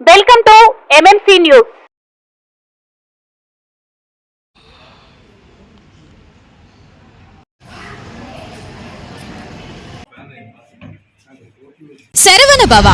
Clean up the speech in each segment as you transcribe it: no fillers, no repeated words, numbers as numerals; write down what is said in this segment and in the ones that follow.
Welcome to MMC news. Saravana భవ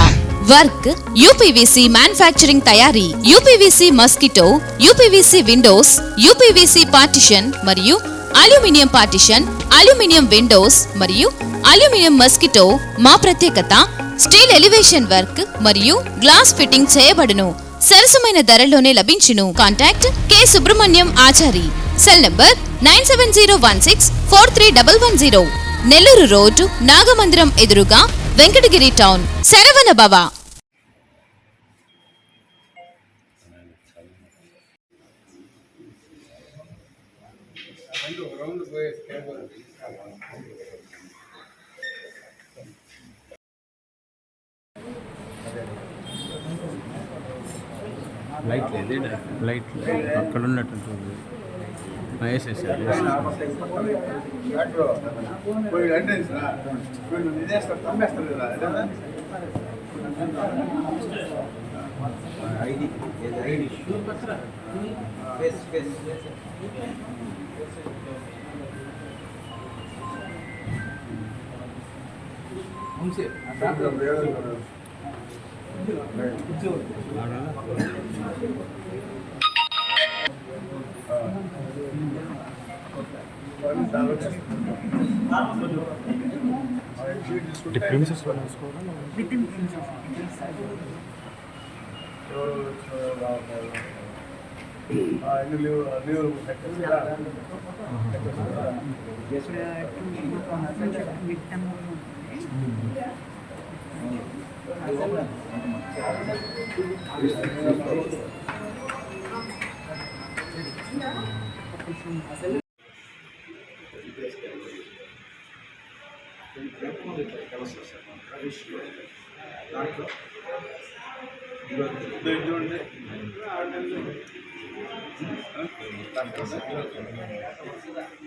work UPVC manufacturing తయారీ, UPVC mosquito, UPVC Windows, UPVC partition మరియు aluminium partition, aluminium Windows మరియు aluminium mosquito. మా ప్రత్యేకత steel elevation work మరియు glass fitting చేయబడును. సరసమైన ధరలోనే లభించును. Contact K Subrahmanyam Achari. Cell number 9706431110. Nellore road, Nagamandiram ఎదురుగా, వెంకటగిరి టౌన్. శరవణ భవ. లైట్ లేదు, లైట్ అక్కడ ఉన్నట్టుంటుంది. వేసేసారు.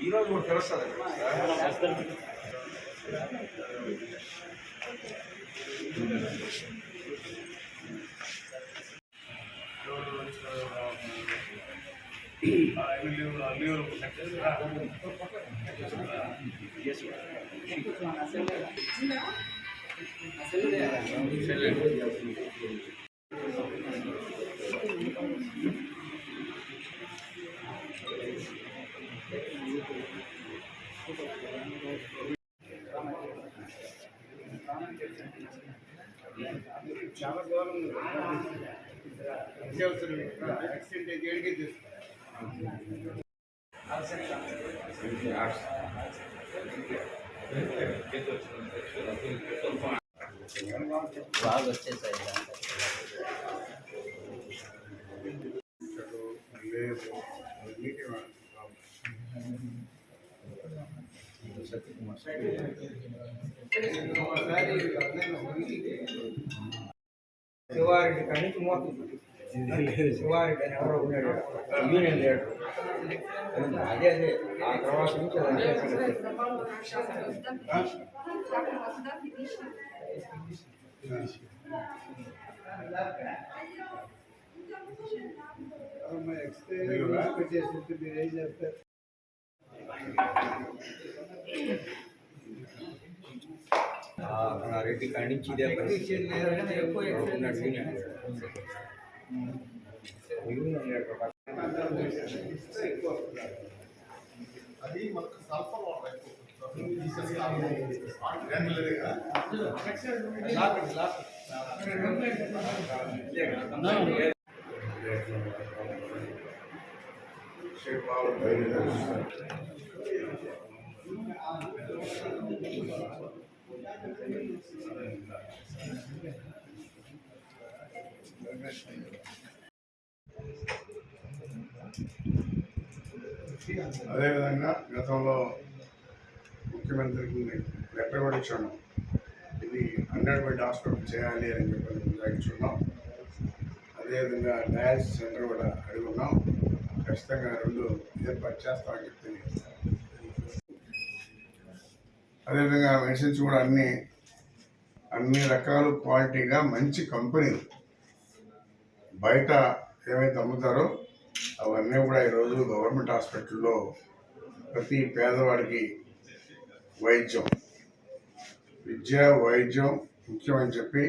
ఈరోజు కూడా తెలుస్తుంది. చాలా దూరం యాక్సిడెంట్ ఏడికి బాగా వచ్చేసాయి. శివారెడ్డి కానీ శివారెడ్డి అని ఎవరో ఉన్నాడు, యూనియన్ లీడర్. అదే ఆ తర్వాత నుంచి మీరు ఏం చేస్తారు? రెడ్డి కాడి నుంచి ఇదే అది మనకు సల్ఫర్ వాటర్ అదేవిధంగా గతంలో ముఖ్యమంత్రికి లెటర్ కూడా ఇచ్చాను, ఇది 100 హాస్పిటల్ చేయాలి అని చెప్పి నిర్ణయించున్నాం. అదేవిధంగా డయాలసిస్ సెంటర్ కూడా అడుగున్నాం. ఖచ్చితంగా 2 ఏర్పాటు చేస్తామని చెప్తే, అదేవిధంగా మెడిసిన్స్ కూడా అన్ని రకాల క్వాలిటీగా మంచి కంపెనీలు బయట ఏమైతే అమ్ముతారో అవన్నీ కూడా ఈరోజు గవర్నమెంట్ హాస్పిటల్లో ప్రతి పేదవాడికి వైద్యం, విద్య, వైద్యం ముఖ్యమని చెప్పి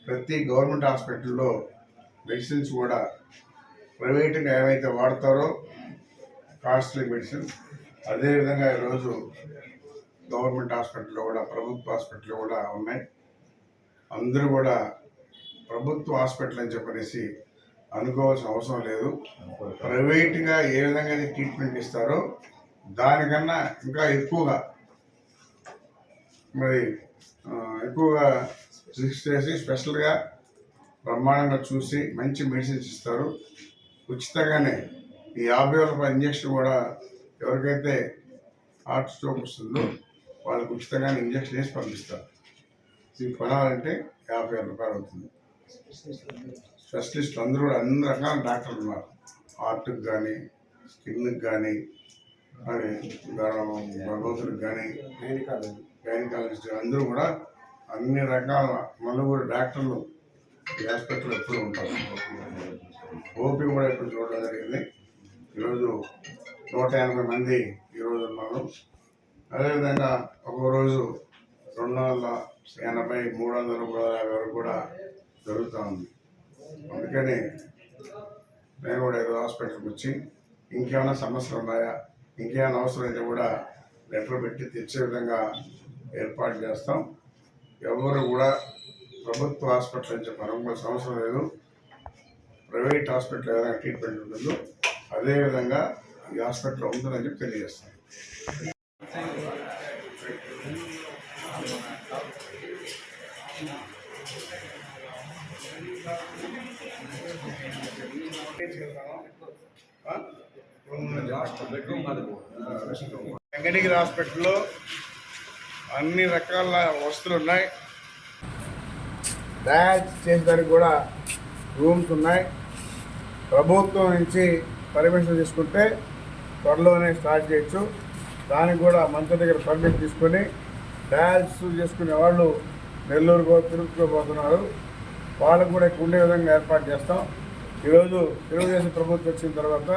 ప్రతి గవర్నమెంట్ హాస్పిటల్లో మెడిసిన్స్ కూడా ప్రైవేట్గా ఏమైతే వాడతారో కాస్ట్లీ మెడిసిన్, అదేవిధంగా ఈరోజు గవర్నమెంట్ హాస్పిటల్లో కూడా ప్రభుత్వ హాస్పిటల్లో కూడా ఉన్నాయి. అందరూ కూడా ప్రభుత్వ హాస్పిటల్ అని చెప్పనేసి అనుకోవాల్సిన అవసరం లేదు. ప్రైవేట్గా ఏ విధంగా అయితే ట్రీట్మెంట్ ఇస్తారో దానికన్నా ఇంకా ఎక్కువగా ఎక్కువగా రిజిస్టర్ చేసి స్పెషల్గా బ్రహ్మాండంగా చూసి మంచి మెడిసిన్స్ ఇస్తారు. ఉచితంగానే ఈ 50,000 రూపాయల ఇంజక్షన్ కూడా ఎవరికైతే హార్ట్ స్ట్రోక్ వస్తుందో వాళ్ళకి ఉచితంగానే ఇంజక్షన్ వేసి పంపిస్తారు. ఇది కొనాలంటే 50,000 రూపాయలు అవుతుంది. స్పెషలిస్టులు అందరూ కూడా అన్ని రకాల డాక్టర్లు ఉన్నారు. హార్ట్కి కానీ, స్కిన్కి కానీ, మరి గర్భవతులకు కానీ, గైనకాలజిస్ట్ అందరూ కూడా అన్ని రకాల నలుగురు డాక్టర్లు ఈ హాస్పిటల్లో ఎప్పుడు ఉంటారు. ఓపీ కూడా ఇప్పుడు చూడడం జరిగింది. ఈరోజు 180 మంది ఈరోజు ఉన్నారు. అదేవిధంగా ఒక్కో రోజు 280, 300, 350 వరకు కూడా జరుగుతూ ఉంది. అందుకని నేను కూడా ఈరోజు హాస్పిటల్కి వచ్చి ఇంకేమైనా సమస్యలు ఉన్నాయా, ఇంకేమైనా అవసరం అయితే కూడా లెటర్ పెట్టి తెచ్చే విధంగా ఏర్పాటు చేస్తాం. ఎవరు కూడా ప్రభుత్వ హాస్పిటల్ అని చెప్పి అనుకోవాల్సిన అవసరం లేదు. ప్రైవేట్ హాస్పిటల్ ఏదైనా ట్రీట్మెంట్ ఉంటుందో అదేవిధంగా ఈ హాస్పిటల్లో ఉంటుందని చెప్పి తెలియజేస్తాం. వెంకటగిరి హాస్పిటల్లో అన్ని రకాల వస్తువులు ఉన్నాయి. డయాలసిస్ చేసేదానికి కూడా రూమ్స్ ఉన్నాయి. ప్రభుత్వం నుంచి పర్మిషన్ తీసుకుంటే త్వరలోనే స్టార్ట్ చేయొచ్చు. దానికి కూడా మంత్రి దగ్గర పర్మిషన్ తీసుకొని డయాలసిస్ చేసుకునే వాళ్ళు నెల్లూరుకో, తిరుపతికో పోతున్నారు. వాళ్ళకు కూడా ఇక్కడ ఉండే విధంగా ఏర్పాటు చేస్తాం. ఈరోజు తెలుగుదేశం ప్రభుత్వం వచ్చిన తర్వాత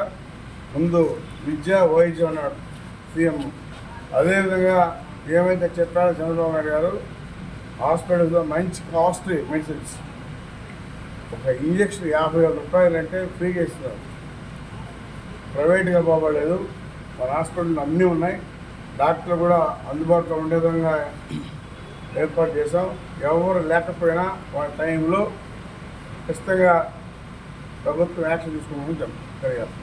ముందు విద్య, వైద్యం అన్నాడు సీఎం. అదేవిధంగా ఏమైతే చెప్పారో చంద్రబాబు నాయుడు గారు హాస్పిటల్స్లో మంచి కాస్ట్లీ మెడిసిన్స్, ఒక ఇంజక్షన్ 50,000 రూపాయలు అంటే ఫ్రీగా ఇస్తున్నారు. ప్రైవేట్గా పోవలేదు. మన హాస్పిటల్లో అన్నీ ఉన్నాయి. డాక్టర్లు కూడా అందుబాటులో ఉండే విధంగా ఏర్పాటు చేసాం. ఎవరు లేకపోయినా వాళ్ళ టైంలో ఖచ్చితంగా ప్రభుత్వం యాక్షన్ తీసుకున్నామని తెలియాలి.